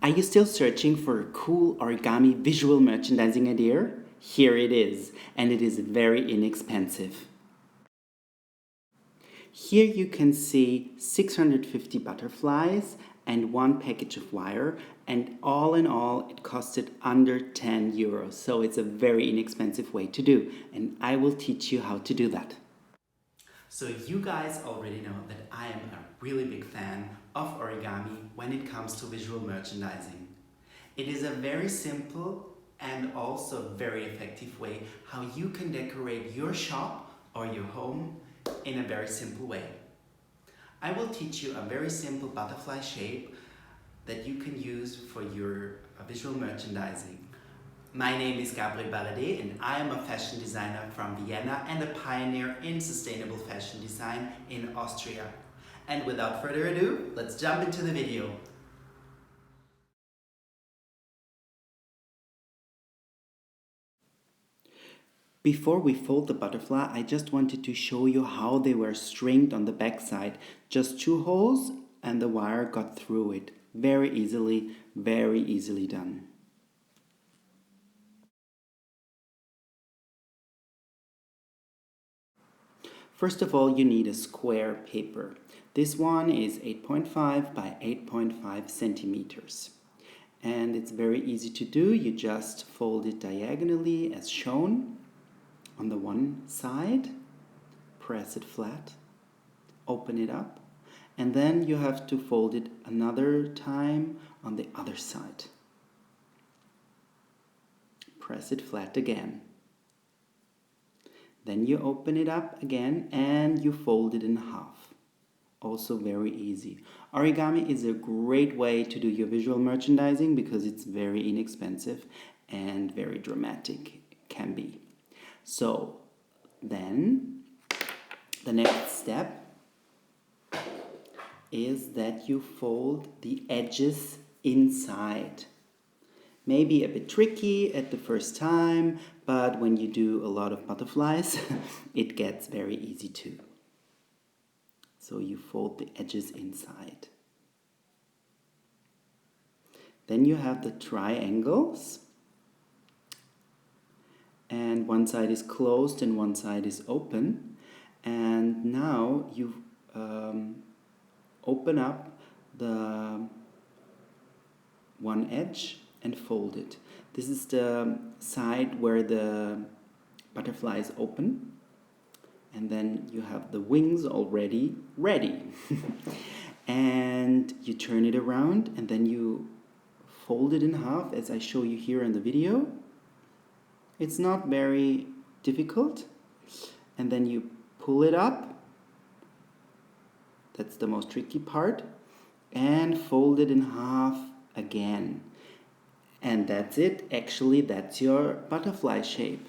Are you still searching for a cool origami visual merchandising idea? Here it is, and it is very inexpensive. Here you can see 650 butterflies and one package of wire, and all in all it costed under 10 euros. So it's a very inexpensive way to do, and I will teach you how to do that. So you guys already know that I am a really big fan of origami when it comes to visual merchandising. It is a very simple and also very effective way how you can decorate your shop or your home in a very simple way. I will teach you a very simple butterfly shape that you can use for your visual merchandising. My name is Gabriel Baradee and I am a fashion designer from Vienna and a pioneer in sustainable fashion design in Austria. And without further ado, let's jump into the video. Before we fold the butterfly, I just wanted to show you how they were stringed on the back side. Just 2 holes and the wire got through it. Very easily done. First of all, you need a square paper. This one is 8.5 by 8.5 centimeters. And it's very easy to do. You just fold it diagonally as shown on the one side, press it flat, open it up, and then you have to fold it another time on the other side. Press it flat again. Then you open it up again and you fold it in half. Also very easy. Origami is a great way to do your visual merchandising because it's very inexpensive and very dramatic, it can be. So then the next step is that you fold the edges inside. Maybe a bit tricky at the first time, but when you do a lot of butterflies, it gets very easy too. So you fold the edges inside. Then you have the triangles, and one side is closed and one side is open. And now you open up the one edge and fold it. This is the side where the butterfly is open, and then you have the wings already ready. And you turn it around and then you fold it in half as I show you here in the video. It's not very difficult. And then you pull it up. That's the most tricky part. And fold it in half again. And that's it. Actually, that's your butterfly shape.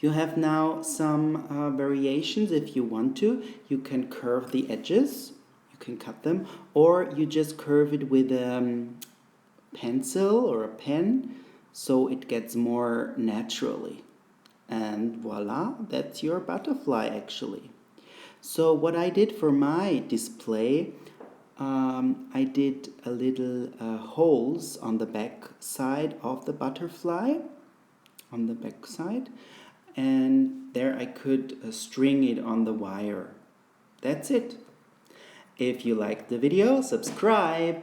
You have now some variations if you want to. You can curve the edges. You can cut them. Or you just curve it with a pencil or a pen so it gets more naturally. And voila, that's your butterfly actually. So what I did for my display, I did a little holes on the back side of the butterfly, on the back side, and there I could string it on the wire. That's it. If you liked the video, subscribe.